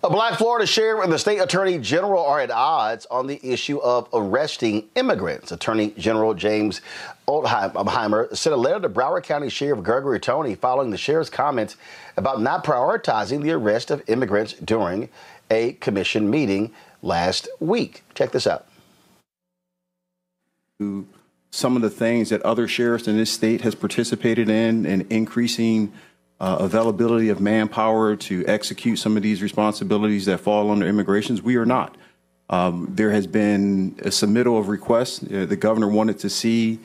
A black Florida sheriff and the state attorney general are at odds on the issue of arresting immigrants. Attorney General James Oldheimer sent a letter to Broward County Sheriff Gregory following the sheriff's comments about not prioritizing the arrest of immigrants during a commission meeting last week. Check this out. Some of the things that other sheriffs in this state has participated in increasing availability of manpower to execute some of these responsibilities that fall under immigrations, we are not. There has been a submittal of requests. The governor wanted to see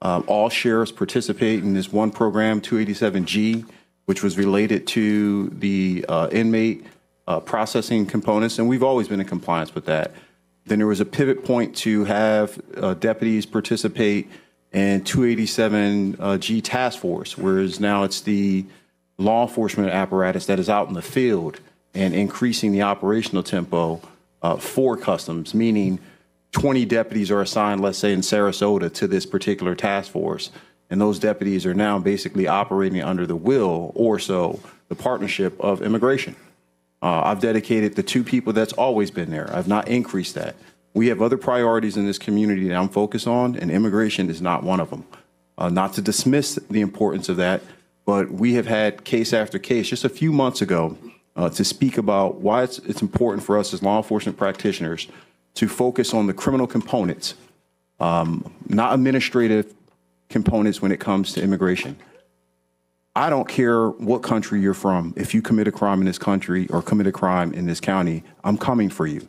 all sheriffs participate in this one program, 287G, which was related to the inmate processing components, and we've always been in compliance with that. Then there was a pivot point to have deputies participate in 287G task force, whereas now it's the law enforcement apparatus that is out in the field and increasing the operational tempo for customs, meaning 20 deputies are assigned, let's say in Sarasota, to this particular task force. And those deputies are now basically operating under the will or so the partnership of immigration. I've dedicated the 2 people that's always been there. I've not increased that. We have other priorities in this community that I'm focused on, and immigration is not one of them. Not to dismiss the importance of that, but we have had case after case just a few months ago to speak about why it's important for us as law enforcement practitioners to focus on the criminal components, not administrative components when it comes to immigration. I don't care what country you're from. If you commit a crime in this country or commit a crime in this county, I'm coming for you.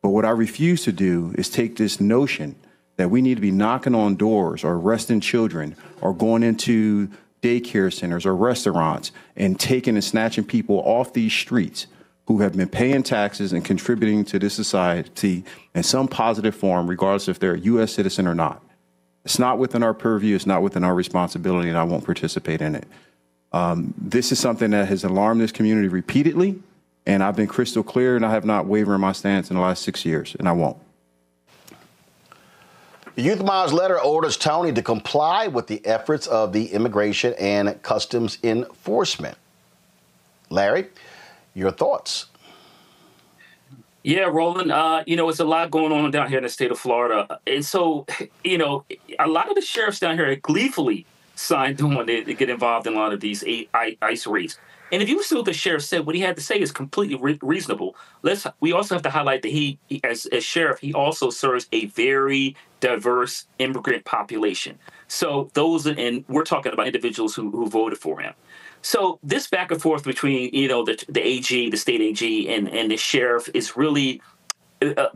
But what I refuse to do is take this notion that we need to be knocking on doors or arresting children or going into daycare centers or restaurants and taking and snatching people off these streets who have been paying taxes and contributing to this society in some positive form, regardless if they're a U.S. citizen or not. It's not within our purview. It's not within our responsibility, and I won't participate in it. This is something that has alarmed this community repeatedly, and I've been crystal clear, and I have not wavered in my stance in the last 6 years, and I won't. The Youth Miles letter orders Tony to comply with the efforts of the Immigration and Customs Enforcement. Larry, your thoughts? Yeah, Roland, it's a lot going on down here in the state of Florida. And so, a lot of the sheriffs down here are gleefully signed on to get involved in a lot of these ICE raids. And if you see what the sheriff said, what he had to say is completely reasonable. We also have to highlight that he as sheriff, he also serves a very diverse immigrant population. So and we're talking about individuals who voted for him. So this back and forth between, the AG, the state AG, and the sheriff is really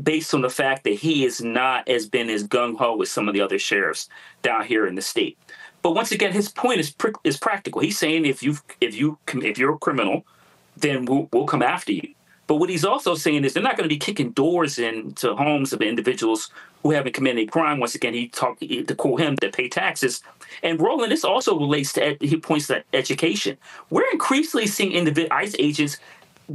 based on the fact that he is not as gung-ho as some of the other sheriffs down here in the state. But once again, his point is practical. He's saying if you're a criminal, then we'll come after you. But what he's also saying is they're not going to be kicking doors into homes of individuals who haven't committed a crime. Once again, to quote him, that pay taxes. And Roland, this also relates to, he points to education. We're increasingly seeing ICE agents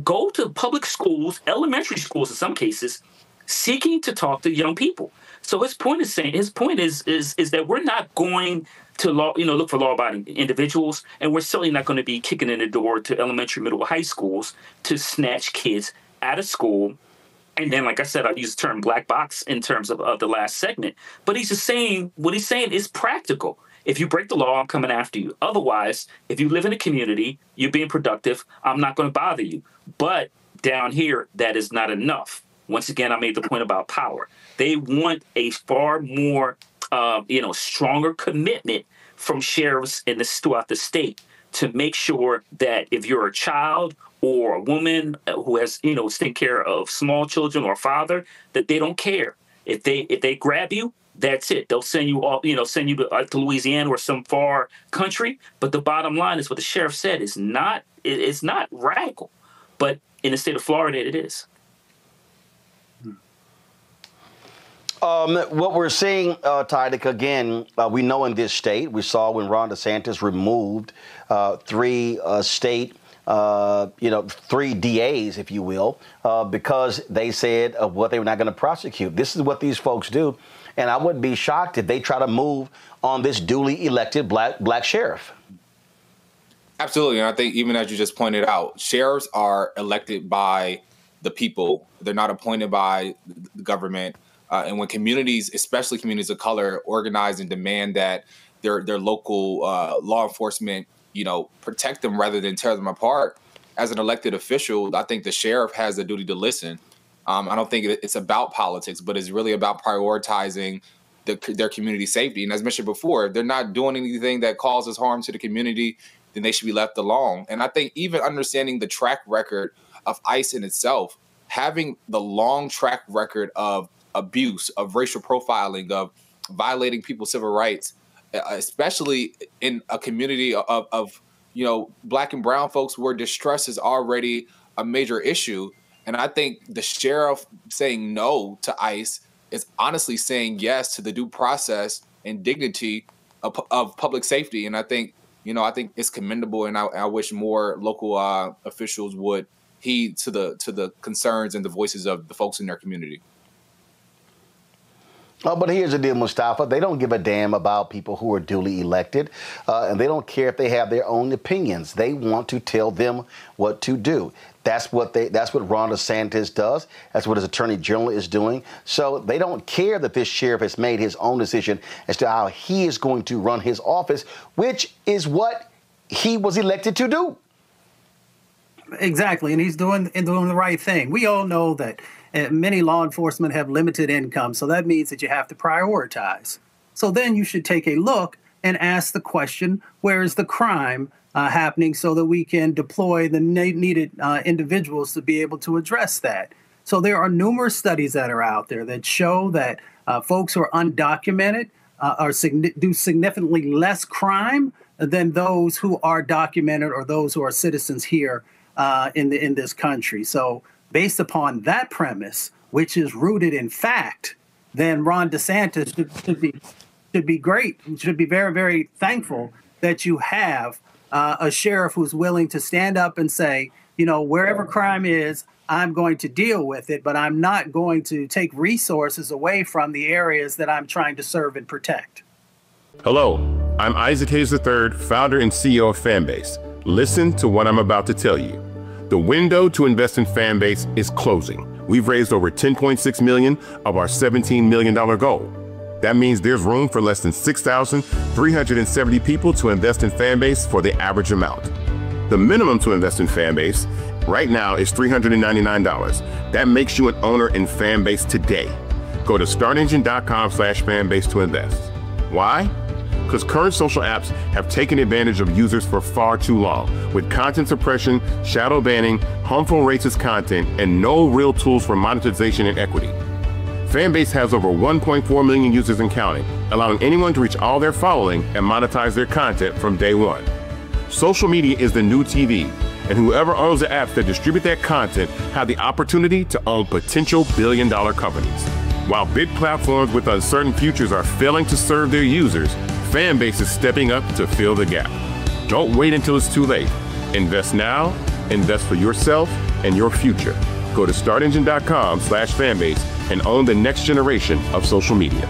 go to public schools, elementary schools in some cases, seeking to talk to young people. So his point is that we're not going to look for law-abiding individuals, and we're certainly not going to be kicking in the door to elementary, middle, high schools to snatch kids out of school. And then, like I said, I use the term black box in terms of the last segment. But he's just saying, what he's saying is practical. If you break the law, I'm coming after you. Otherwise, if you live in a community, you're being productive, I'm not going to bother you. But down here, that is not enough. Once again, I made the point about power. They want a far more, stronger commitment from sheriffs throughout the state to make sure that if you're a child or a woman who has, taken care of small children or a father, that they don't care. If they grab you, that's it. They'll send you to Louisiana or some far country. But the bottom line is what the sheriff said is it's not radical, but in the state of Florida, it is. What we're seeing, Tydick, again, we know in this state, we saw when Ron DeSantis removed 3 state, 3 DAs, if you will, because they said what they were not going to prosecute. This is what these folks do. And I wouldn't be shocked if they try to move on this duly elected black sheriff. Absolutely. And I think even as you just pointed out, sheriffs are elected by the people. They're not appointed by the government. And when communities, especially communities of color, organize and demand that their local law enforcement, protect them rather than tear them apart, as an elected official, I think the sheriff has a duty to listen. I don't think it's about politics, but it's really about prioritizing their community safety. And as mentioned before, if they're not doing anything that causes harm to the community, then they should be left alone. And I think even understanding the track record of ICE in itself, having the long track record of abuse, of racial profiling, of violating people's civil rights, especially in a community of Black and brown folks where distress is already a major issue. And I think the sheriff saying no to ICE is honestly saying yes to the due process and dignity of public safety. And I think it's commendable, and I wish more local officials would heed to the concerns and the voices of the folks in their community. Oh, but here's the deal, Mustafa. They don't give a damn about people who are duly elected, and they don't care if they have their own opinions. They want to tell them what to do. That's what Ron DeSantis does. That's what his attorney general is doing. So they don't care that this sheriff has made his own decision as to how he is going to run his office, which is what he was elected to do. Exactly, and he's doing the right thing. We all know that many law enforcement have limited income, so that means that you have to prioritize. So then you should take a look and ask the question, where is the crime happening, so that we can deploy the needed individuals to be able to address that. So there are numerous studies that are out there that show that folks who are undocumented do significantly less crime than those who are documented or those who are citizens here in this country. So based upon that premise, which is rooted in fact, then Ron DeSantis should be great. Should be very, very thankful that you have a sheriff who's willing to stand up and say, wherever crime is, I'm going to deal with it, but I'm not going to take resources away from the areas that I'm trying to serve and protect. Hello, I'm Isaac Hayes III, founder and CEO of Fanbase. Listen to what I'm about to tell you. The window to invest in Fanbase is closing. We've raised over $10.6 million of our $17 million goal. That means there's room for less than 6,370 people to invest in Fanbase for the average amount. The minimum to invest in Fanbase right now is $399. That makes you an owner in Fanbase today. Go to startengine.com/fanbase to invest. Why? Because current social apps have taken advantage of users for far too long, with content suppression, shadow banning, harmful racist content, and no real tools for monetization and equity. Fanbase has over 1.4 million users and counting, allowing anyone to reach all their following and monetize their content from day one. Social media is the new TV, and whoever owns the apps that distribute that content have the opportunity to own potential billion-dollar companies. While big platforms with uncertain futures are failing to serve their users, Fanbase is stepping up to fill the gap. Don't wait until it's too late. Invest now, invest for yourself and your future. Go to startengine.com/fanbase and own the next generation of social media.